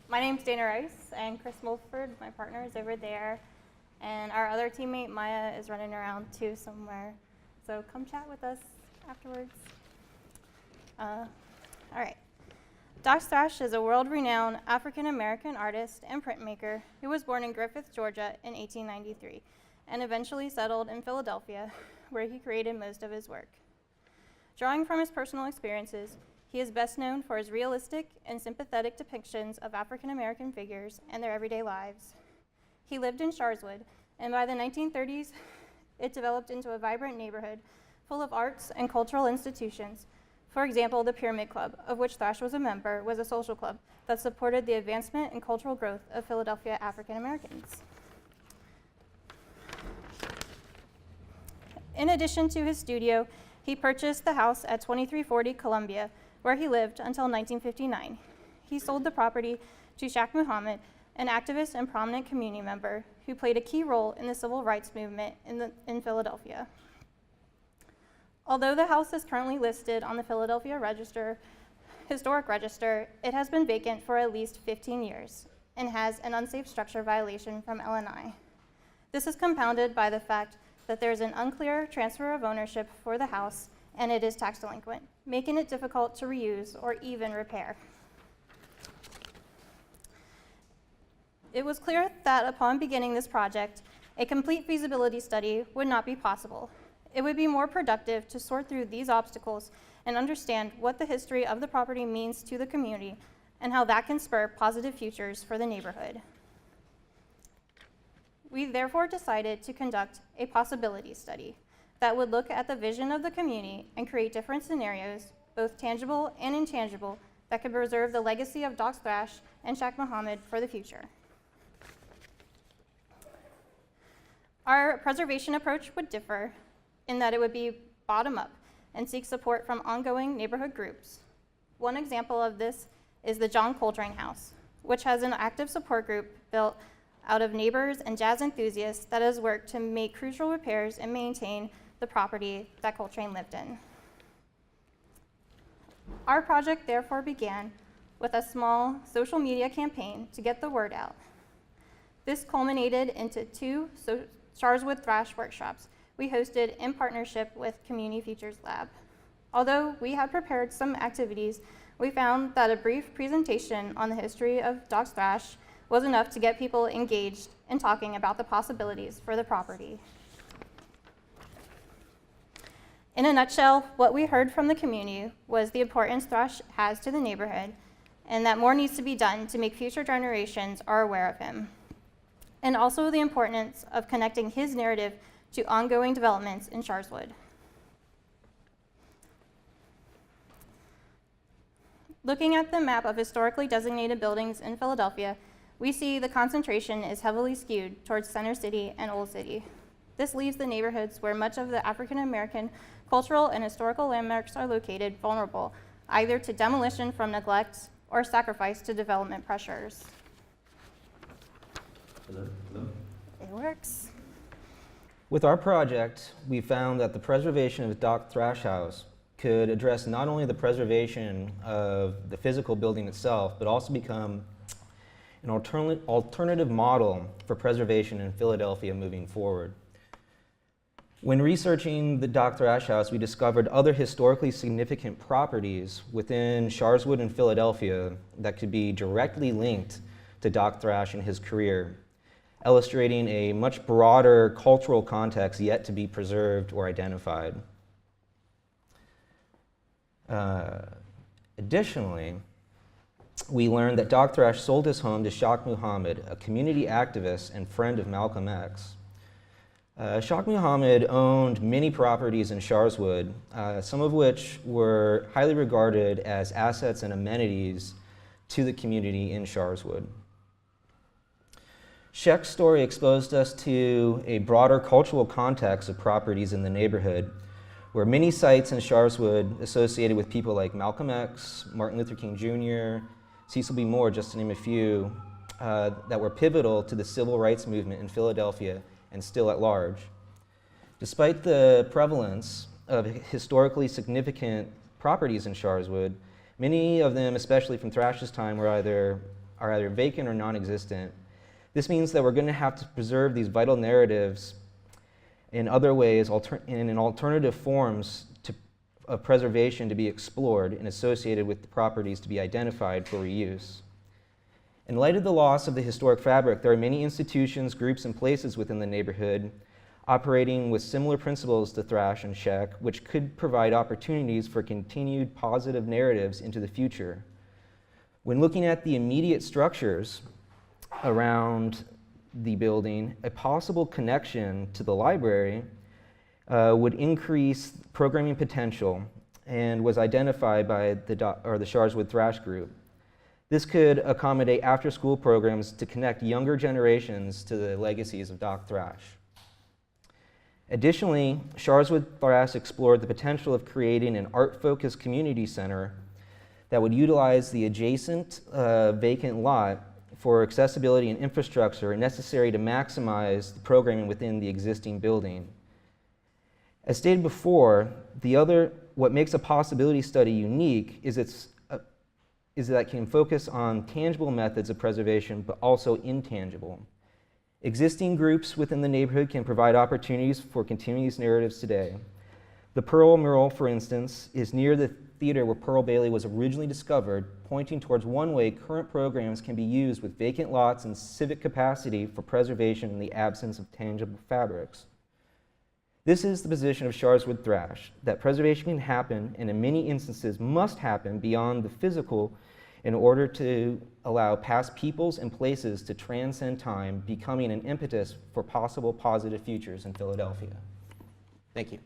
My name's Dana Rice, and Chris Mulford, my partner, is over there. And our other teammate, Maya, is running around too somewhere. So come chat with us afterwards. All right. Doc Thrash is a world-renowned African-American artist and printmaker who was born in Griffith, Georgia in 1893 and eventually settled in Philadelphia, where he created most of his work. Drawing from his personal experiences, he is best known for his realistic and sympathetic depictions of African-American figures and their everyday lives. He lived in Sharswood, and by the 1930s, it developed into a vibrant neighborhood full of arts and cultural institutions. For example, the Pyramid Club, of which Thrash was a member, was a social club that supported the advancement and cultural growth of Philadelphia African Americans. In addition to his studio, he purchased the house at 2340 Columbia, where he lived until 1959. He sold the property to Sheikh Muhammad, an activist and prominent community member who played a key role in the civil rights movement in Philadelphia. Although the house is currently listed on the Philadelphia Historic Register, it has been vacant for at least 15 years and has an unsafe structure violation from LNI. This is compounded by the fact that there is an unclear transfer of ownership for the house and it is tax delinquent, making it difficult to reuse or even repair. It was clear that upon beginning this project, a complete feasibility study would not be possible. It would be more productive to sort through these obstacles and understand what the history of the property means to the community and how that can spur positive futures for the neighborhood. We therefore decided to conduct a possibility study that would look at the vision of the community and create different scenarios, both tangible and intangible, that could preserve the legacy of Doc Thrash and Sheikh Muhammad for the future. Our preservation approach would differ in that it would be bottom-up and seek support from ongoing neighborhood groups. One example of this is the John Coltrane House, which has an active support group built out of neighbors and jazz enthusiasts that has worked to make crucial repairs and maintain the property that Coltrane lived in. Our project therefore began with a small social media campaign to get the word out. This culminated into two Sharswood Thrash workshops we hosted in partnership with Community Futures Lab. Although we had prepared some activities, we found that a brief presentation on the history of Doc Thrash was enough to get people engaged in talking about the possibilities for the property. In a nutshell, what we heard from the community was the importance Thrash has to the neighborhood and that more needs to be done to make future generations are aware of him. And also the importance of connecting his narrative to ongoing developments in Sharswood. Looking at the map of historically designated buildings in Philadelphia, we see the concentration is heavily skewed towards Center City and Old City. This leaves the neighborhoods where much of the African American cultural and historical landmarks are located vulnerable, either to demolition from neglect or sacrifice to development pressures. Hello? It works. With our project, we found that the preservation of Doc Thrash House could address not only the preservation of the physical building itself, but also become an alternative model for preservation in Philadelphia moving forward. When researching the Doc Thrash House, we discovered other historically significant properties within Sharswood and Philadelphia that could be directly linked to Doc Thrash and his career, illustrating a much broader cultural context yet to be preserved or identified. Additionally, we learned that Doc Thrash sold his home to Sheikh Muhammad, a community activist and friend of Malcolm X. Sheikh Muhammad owned many properties in Sharswood, some of which were highly regarded as assets and amenities to the community in Sharswood. Sheikh's story exposed us to a broader cultural context of properties in the neighborhood, where many sites in Sharswood associated with people like Malcolm X, Martin Luther King Jr., Cecil B. Moore, just to name a few, that were pivotal to the civil rights movement in Philadelphia and still at large. Despite the prevalence of historically significant properties in Sharswood, many of them, especially from Thrash's time, were either are either vacant or non-existent. This means that we're going to have to preserve these vital narratives in other ways, in alternative forms of preservation to be explored and associated with the properties to be identified for reuse. In light of the loss of the historic fabric, there are many institutions, groups, and places within the neighborhood operating with similar principles to Thrash and Scheck, which could provide opportunities for continued positive narratives into the future. When looking at the immediate structures around the building, a possible connection to the library would increase programming potential and was identified by the Sharswood Thrash group. This could accommodate after-school programs to connect younger generations to the legacies of Doc Thrash. Additionally, Sharswood Thrash explored the potential of creating an art-focused community center that would utilize the adjacent vacant lot for accessibility and infrastructure necessary to maximize the programming within the existing building. As stated before, what makes a possibility study unique is that it can focus on tangible methods of preservation, but also intangible. Existing groups within the neighborhood can provide opportunities for continuing these narratives today. The Pearl mural, for instance, is near the theater where Pearl Bailey was originally discovered, pointing towards one way current programs can be used with vacant lots and civic capacity for preservation in the absence of tangible fabrics. This is the position of Sharswood Thrash, that preservation can happen, and in many instances must happen beyond the physical in order to allow past peoples and places to transcend time, becoming an impetus for possible positive futures in Philadelphia. Thank you.